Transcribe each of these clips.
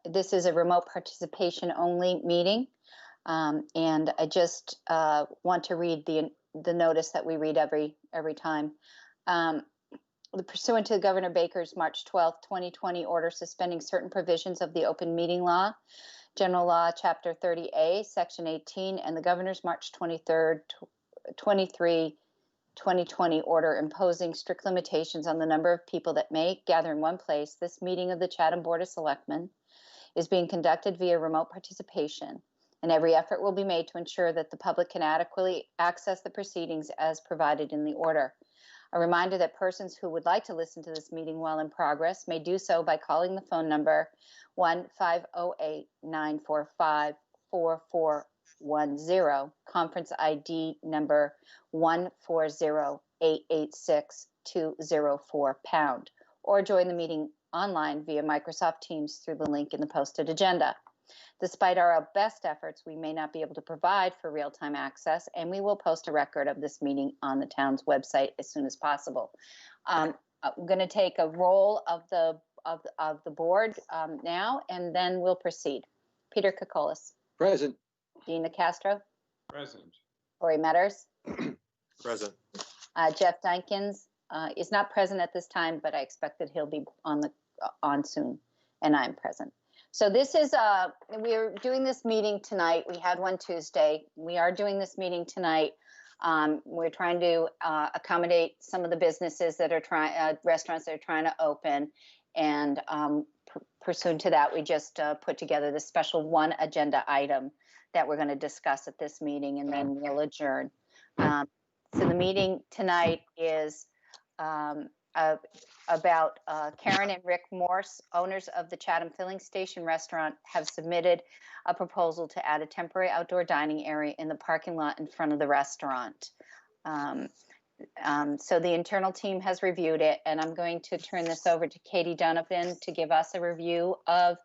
This is a remote participation only meeting, and I just want to read the notice that we read every time. Pursuant to Governor Baker's March 12th, 2020 order suspending certain provisions of the open meeting law, General Law, Chapter 30A, Section 18, and the Governor's March 23rd, 2020 order imposing strict limitations on the number of people that may gather in one place, this meeting of the Chatham Board of Selectmen is being conducted via remote participation, and every effort will be made to ensure that the public can adequately access the proceedings as provided in the order. A reminder that persons who would like to listen to this meeting while in progress may do so by calling the phone number 1-508-945-4410, conference ID number 140886-204#, or join the meeting online via Microsoft Teams through the link in the posted agenda. Despite our best efforts, we may not be able to provide for real-time access, and we will post a record of this meeting on the town's website as soon as possible. I'm going to take a roll of the board now, and then we'll proceed. Peter Kokolas. Present. Gina Castro. Present. Corey Metters. Present. Jeff Dykins is not present at this time, but I expect that he'll be on soon, and I'm present. So this is, we're doing this meeting tonight. We had one Tuesday. We are doing this meeting tonight. We're trying to accommodate some of the businesses that are restaurants that are trying to open. And pursuant to that, we just put together this special one agenda item that we're going to discuss at this meeting, and then we'll adjourn. So the meeting tonight is about Karen and Rick Morse, owners of the Chatham Filling Station restaurant, have submitted a proposal to add a temporary outdoor dining area in the parking lot in front of the restaurant. So the internal team has reviewed it, and I'm going to turn this over to Katie Donovan to give us a review of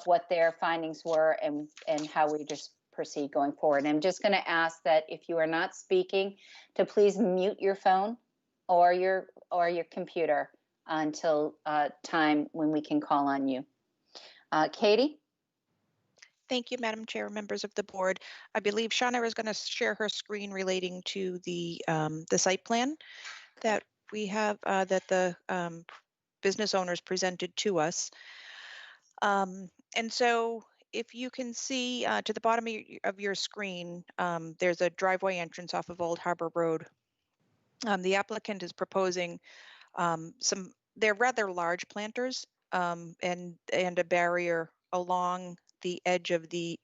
what their findings were and how we just proceed going forward. And I'm just going to ask that if you are not speaking, to please mute your phone or your computer until time when we can call on you. Katie? Thank you, Madam Chair, members of the board. I believe Shauna is going to share her screen relating to the site plan that we have, that the business owners presented to us. And so if you can see to the bottom of your screen, there's a driveway entrance off of Old Harbor Road. The applicant is proposing they're rather large planters and a barrier along the edge of the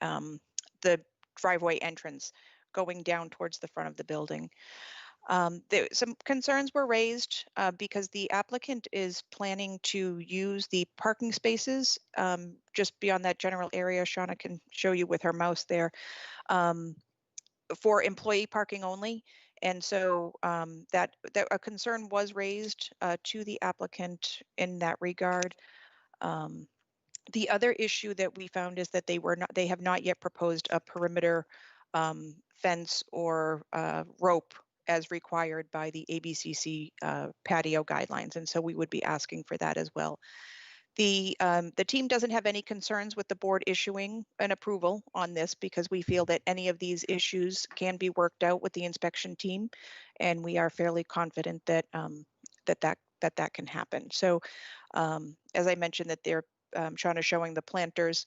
driveway entrance going down towards the front of the building. Some concerns were raised because the applicant is planning to use the parking spaces just beyond that general area. Shauna can show you with her mouse there, for employee parking only. And so that a concern was raised to the applicant in that regard. The other issue that we found is that they have not yet proposed a perimeter fence or rope as required by the ABCC patio guidelines, and so we would be asking for that as well. The team doesn't have any concerns with the board issuing an approval on this because we feel that any of these issues can be worked out with the inspection team, and we are fairly confident that that can happen. So, as I mentioned, that they're Shauna showing the planters.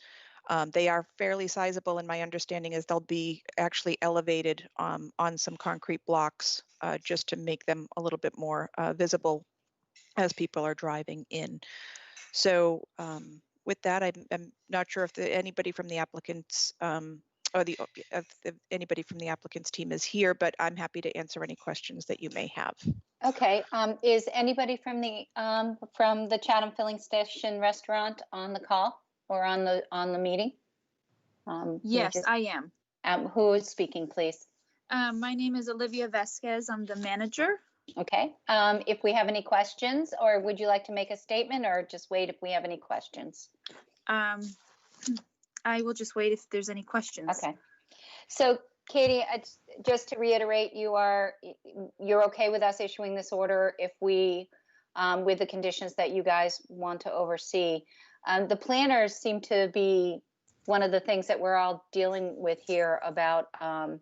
They are fairly sizable, and my understanding is they'll be actually elevated on some concrete blocks just to make them a little bit more visible as people are driving in. So with that, I'm not sure if anybody from the applicants anybody from the applicant's team is here, but I'm happy to answer any questions that you may have. Okay. Is anybody from the Chatham Filling Station restaurant on the call or on the meeting? Yes, I am. Who is speaking, please? My name is Olivia Vasquez. I'm the manager. Okay. If we have any questions, or would you like to make a statement, or just wait if we have any questions? I will just wait if there's any questions. Okay. So, Katie, just to reiterate, you're okay with us issuing this order if we, with the conditions that you guys want to oversee. The planners seem to be one of the things that we're all dealing with here about, that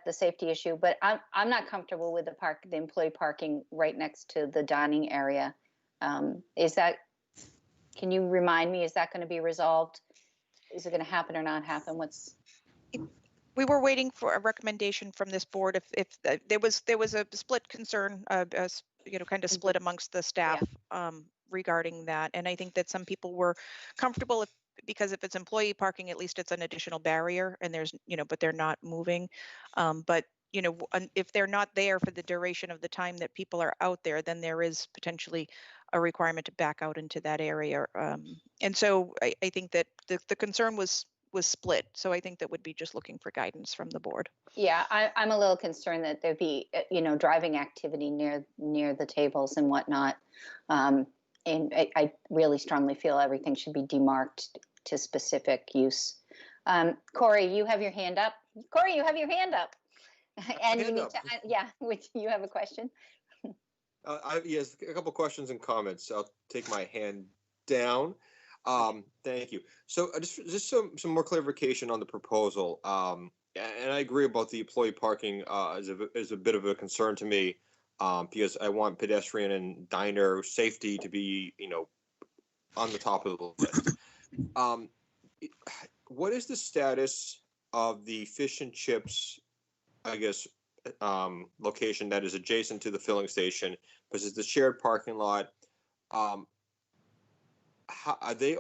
the safety issue. But I'm not comfortable with the employee parking right next to the dining area. Can you remind me, is that going to be resolved? Is it going to happen or not happen? We were waiting for a recommendation from this board if there was a split concern, kind of split amongst the staff regarding that. And I think that some people were comfortable because if it's employee parking, at least it's an additional barrier and there's, but they're not moving. But if they're not there for the duration of the time that people are out there, then there is potentially a requirement to back out into that area. And so I think that the concern was split. So I think that would be just looking for guidance from the board. Yeah, I'm a little concerned that there'd be, driving activity near the tables and whatnot. And I really strongly feel everything should be demarked to specific use. Corey, you have your hand up. Corey, you have your hand up. And you need to, you have a question? Yes, a couple questions and comments. I'll take my hand down. Thank you. So just some more clarification on the proposal. And I agree about the employee parking is a bit of a concern to me because I want pedestrian and diner safety to be, on the top of the list. What is the status of the fish and chips, I guess, location that is adjacent to the filling station, because it's the shared parking lot? Are they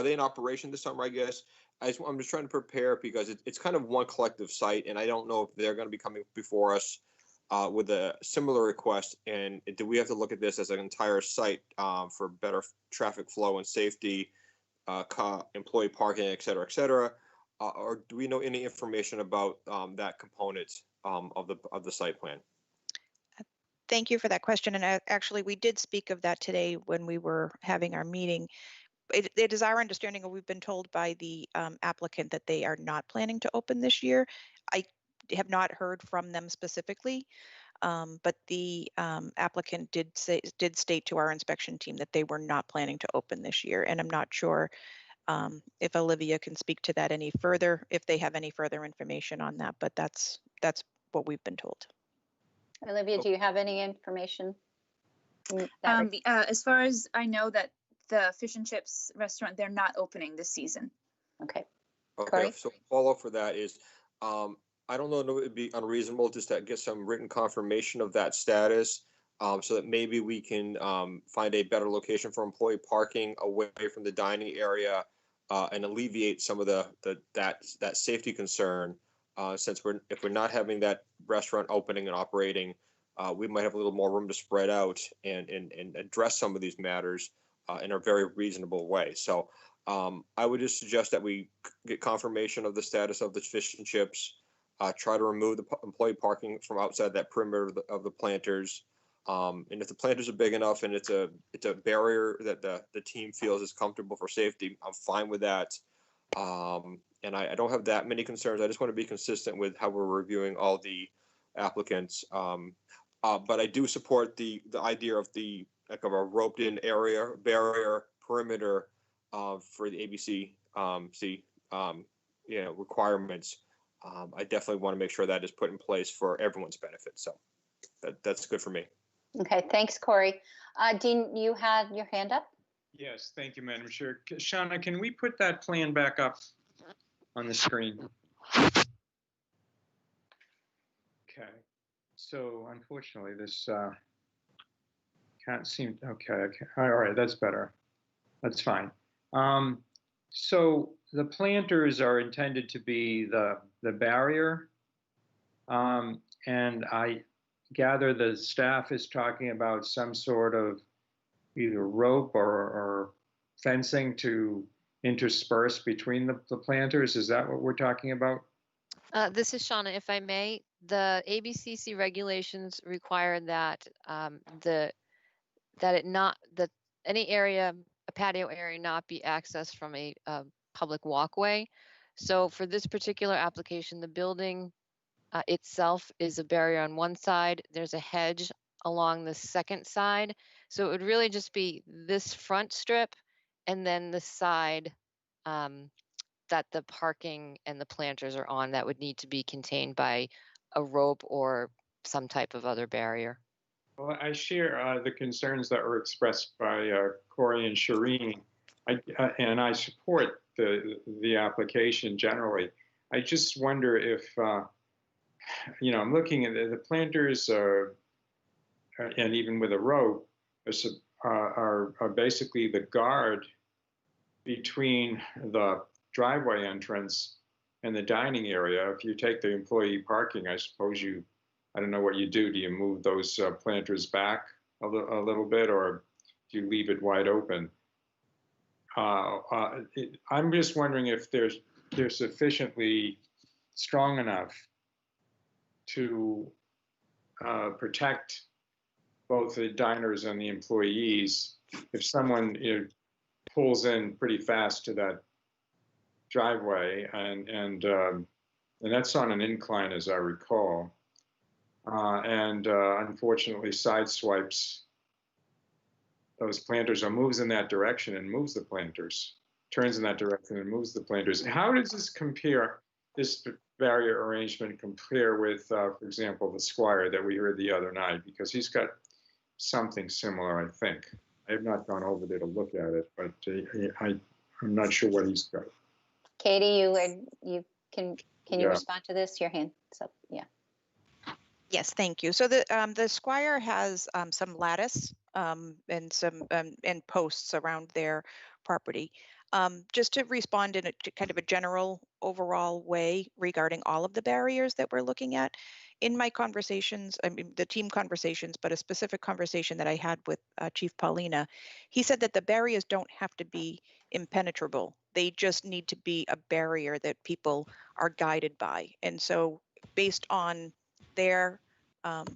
in operation this summer? I guess I'm just trying to prepare because it's kind of one collective site, and I don't know if they're going to be coming before us with a similar request. And do we have to look at this as an entire site for better traffic flow and safety, employee parking, et cetera, or do we know any information about that component of the site plan? Thank you for that question. And actually, we did speak of that today when we were having our meeting. It is our understanding, or we've been told by the applicant, that they are not planning to open this year. I have not heard from them specifically, but the applicant did state to our inspection team that they were not planning to open this year. And I'm not sure if Olivia can speak to that any further, if they have any further information on that, but that's what we've been told. Olivia, do you have any information? As far as I know, that the fish and chips restaurant, they're not opening this season. Okay. Okay. So follow-up for that is, I don't know if it would be unreasonable just to get some written confirmation of that status, so that maybe we can find a better location for employee parking away from the dining area and alleviate some of that safety concern. Since if we're not having that restaurant opening and operating, we might have a little more room to spread out and address some of these matters in a very reasonable way. So I would just suggest that we get confirmation of the status of the fish and chips, try to remove the employee parking from outside that perimeter of the planters. And if the planters are big enough and it's a barrier that the team feels is comfortable for safety, I'm fine with that. And I don't have that many concerns. I just want to be consistent with how we're reviewing all the applicants. But I do support the idea of a roped in area, barrier, perimeter for the ABC requirements. I definitely want to make sure that is put in place for everyone's benefit. So that's good for me. Okay, thanks, Corey. Dean, you had your hand up? Yes, thank you, Madam Chair. Shauna, can we put that plan back up on the screen? Okay, so unfortunately this can't seem, okay, all right, that's better. That's fine. So the planters are intended to be the barrier, and I gather the staff is talking about some sort of either rope or fencing to intersperse between the planters. Is that what we're talking about? This is Shauna, if I may. The ABCC regulations require that any area, a patio area, not be accessed from a public walkway. So for this particular application, the building itself is a barrier on one side. There's a hedge along the second side. So it would really just be this front strip and then the side that the parking and the planters are on that would need to be contained by a rope or some type of other barrier. Well, I share the concerns that were expressed by Corey and Shireen, and I support the application generally. I just wonder if, I'm looking at the planters, and even with a rope, are basically the guard between the driveway entrance and the dining area. If you take the employee parking, I suppose I don't know what you do. Do you move those planters back a little bit, or do you leave it wide open? I'm just wondering if they're sufficiently strong enough to protect both the diners and the employees. If someone pulls in pretty fast to that driveway, and that's on an incline, as I recall, and unfortunately sideswipes those planters, or moves in that direction and moves the planters, turns in that direction and moves the planters. How does this barrier arrangement compare with, for example, the Squire that we heard the other night? Because he's got something similar, I think. I have not gone over there to look at it, but I'm not sure what he's got. Katie, can you Yeah. respond to this? Your hand. So yeah. Yes, thank you. So the Squire has some lattice and some and posts around their property. Just to respond in kind of a general overall way regarding all of the barriers that we're looking at, in my conversations, I mean the team conversations, but a specific conversation that I had with Chief Paulina, he said that the barriers don't have to be impenetrable. They just need to be a barrier that people are guided by. And so based on their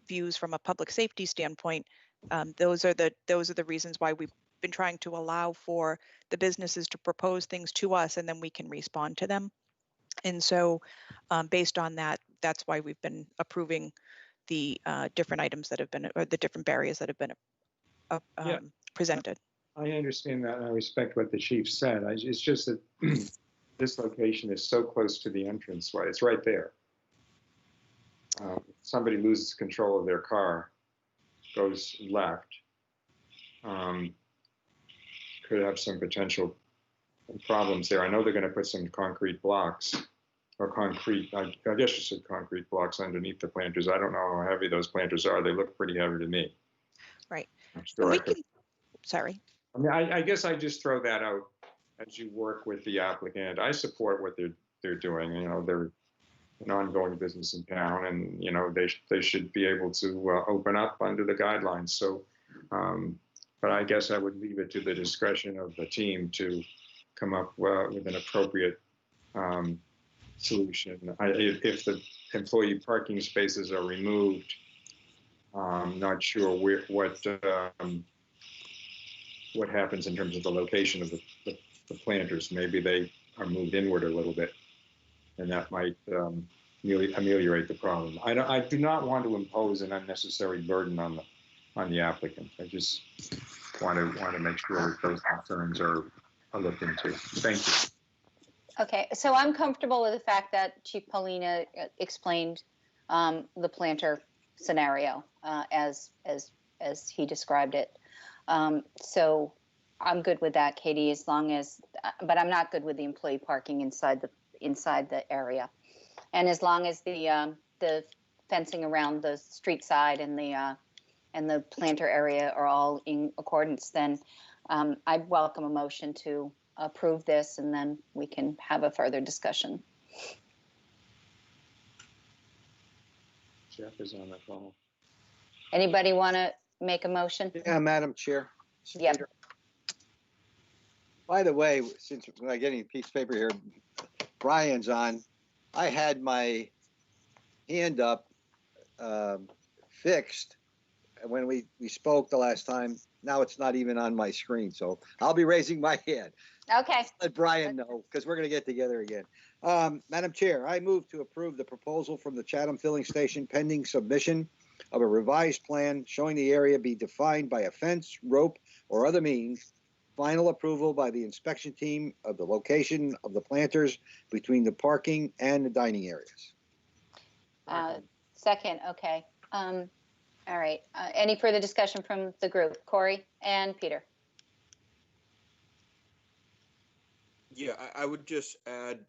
views from a public safety standpoint, those are the reasons why we've been trying to allow for the businesses to propose things to us, and then we can respond to them. And so based on that, that's why we've been approving the different items that have been, or the different barriers that have been presented. I understand that, and I respect what the chief said. It's just that this location is so close to the entranceway. It's right there. Somebody loses control of their car, goes left, could have some potential problems there. I know they're going to put some concrete blocks, or concrete, I guess you said concrete blocks underneath the planters. I don't know how heavy those planters are. They look pretty heavy to me. Right. Sure Sorry. I mean, I guess I just throw that out as you work with the applicant. I support what they're doing. They're an ongoing business in town, and they should be able to open up under the guidelines. So, but I guess I would leave it to the discretion of the team to come up with an appropriate solution. If the employee parking spaces are removed, I'm not sure what happens in terms of the location of the planters. Maybe they are moved inward a little bit, and that might ameliorate the problem. I do not want to impose an unnecessary burden on the applicant. I just want to make sure that those concerns are looked into. Thank you. Okay, so I'm comfortable with the fact that Chief Paulina explained the planter scenario as he described it. So I'm good with that, Katie, as long as, but I'm not good with the employee parking inside the area. And as long as the fencing around the street side and the planter area are all in accordance, then I'd welcome a motion to approve this, and then we can have a further discussion. Jeff is on the phone. Anybody want to make a motion? Yeah, Madam Chair. Yep. Peter. By the way, since we're not getting a piece of paper here, Brian's on. I had my hand up fixed when we spoke the last time. Now it's not even on my screen, so I'll be raising my hand. Okay. Let Brian know, because we're going to get together again. Madam Chair, I move to approve the proposal from the Chatham Filling Station pending submission of a revised plan showing the area be defined by a fence, rope, or other means. Final approval by the inspection team of the location of the planters between the parking and the dining areas. Second, okay. All right. Any further discussion from the group? Corey and Peter? Yeah, I would just add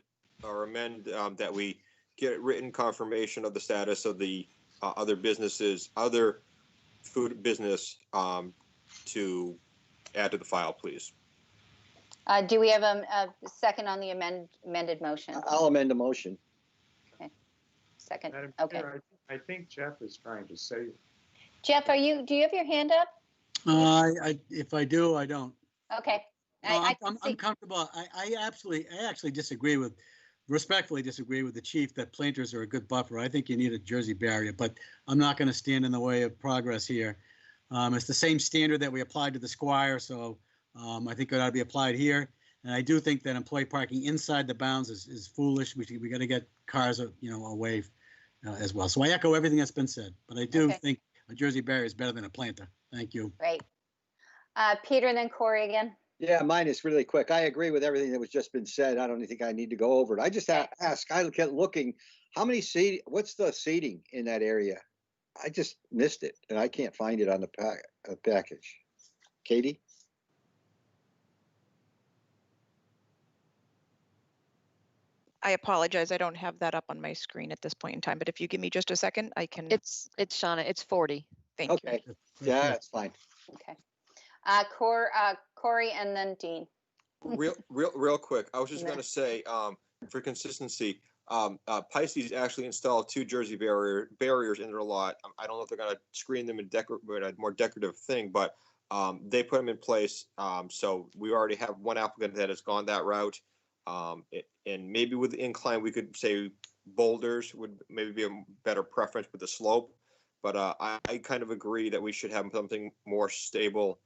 or amend that we get written confirmation of the status of the other businesses, other food business to add to the file, please. Do we have a second on the amended motion? I'll amend the motion. Second, Madam okay. Chair, I think Jeff is trying to say. Jeff, do you have your hand up? If I do, I don't. Okay. No, I can I'm see. comfortable. I actually respectfully disagree with the chief that planters are a good buffer. I think you need a Jersey barrier, but I'm not going to stand in the way of progress here. It's the same standard that we applied to the Squire, so I think it ought to be applied here. And I do think that employee parking inside the bounds is foolish. We got to get cars, away as well. So I echo everything that's been said, but I do think a Jersey barrier is better than a planter. Thank you. Great. Peter and then Corey again. Yeah, mine is really quick. I agree with everything that was just been said. I don't think I need to go over it. I just ask, I kept looking, what's the seating in that area? I just missed it and I can't find it on the package. Katie? I apologize. I don't have that up on my screen at this point in time, but if you give me just a second, I can. It's Shauna, it's 40. Thank you. Okay, yeah, that's fine. Okay. Corey and then Dean. Real quick. I was just going to say, for consistency, Pisces actually installed 2 Jersey barriers in their lot. I don't know if they're going to screen them in a more decorative thing, but they put them in place. So we already have one applicant that has gone that route. And maybe with the incline, we could say boulders would maybe be a better preference with the slope. But I kind of agree that we should have something more stable,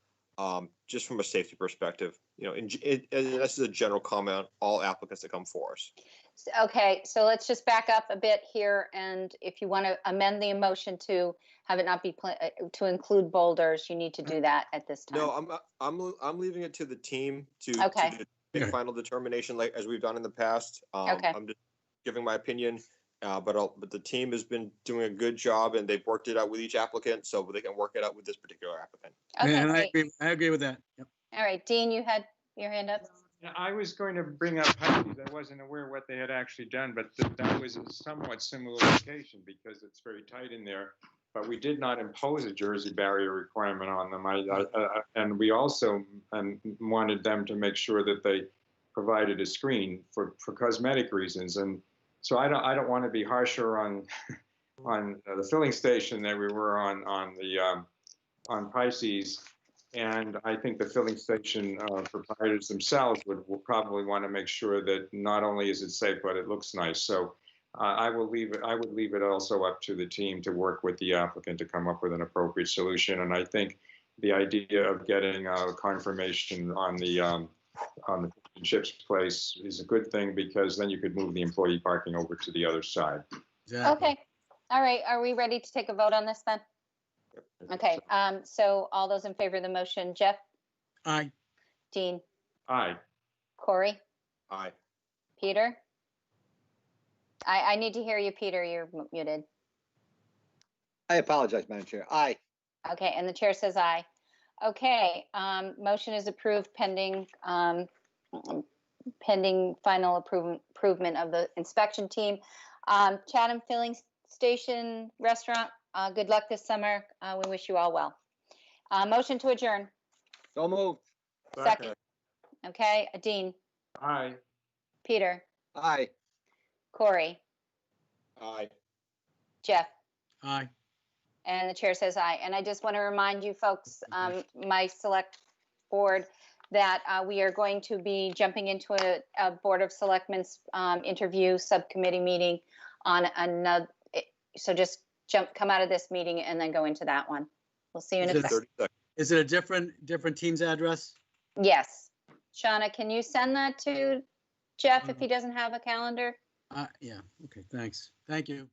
just from a safety perspective. And this is a general comment on all applicants that come for us. Okay, so let's just back up a bit here, and if you want to amend the motion to have it not be to include boulders, you need to do that at this time. No, I'm leaving it to the team to make final determination, like as we've done in the past. I'm just giving my opinion, but the team has been doing a good job, and they've worked it out with each applicant, so they can work it out with this particular applicant. Okay, and I agree with that. Yep. All right, Dean, you had your hand up. I was going to bring up Pisces. I wasn't aware what they had actually done, but that was a somewhat similar location because it's very tight in there. But we did not impose a Jersey barrier requirement on them. And we also wanted them to make sure that they provided a screen for cosmetic reasons. And so I don't want to be harsher on the filling station that we were on Pisces. And I think the filling station proprietors themselves would probably want to make sure that not only is it safe, but it looks nice. So I would leave it also up to the team to work with the applicant to come up with an appropriate solution. And I think the idea of getting confirmation on the chips place is a good thing, because then you could move the employee parking over to the other side. Exactly. Okay. All right. Are we ready to take a vote on this then? Okay. So all those in favor of the motion, Jeff? Aye. Dean? Aye. Corey? Aye. Peter? I need to hear you, Peter. You're muted. I apologize, Madam Chair. Aye. Okay, and the chair says aye. Okay, motion is approved pending final improvement of the inspection team. Chatham Filling Station Restaurant, good luck this summer. We wish you all well. Motion to adjourn. So moved. Second. Okay, Dean, Aye. Peter, Aye. Corey, Aye. Jeff, Aye. and the chair says aye. And I just want to remind you folks, my select board, that we are going to be jumping into a Board of Selectmen's interview subcommittee meeting on another. So just come out of this meeting and then go into that one. We'll see you in a second. Is it a different team's address? Yes. Shauna, can you send that to Jeff if he doesn't have a calendar? Yeah. Okay. Thanks. Thank you.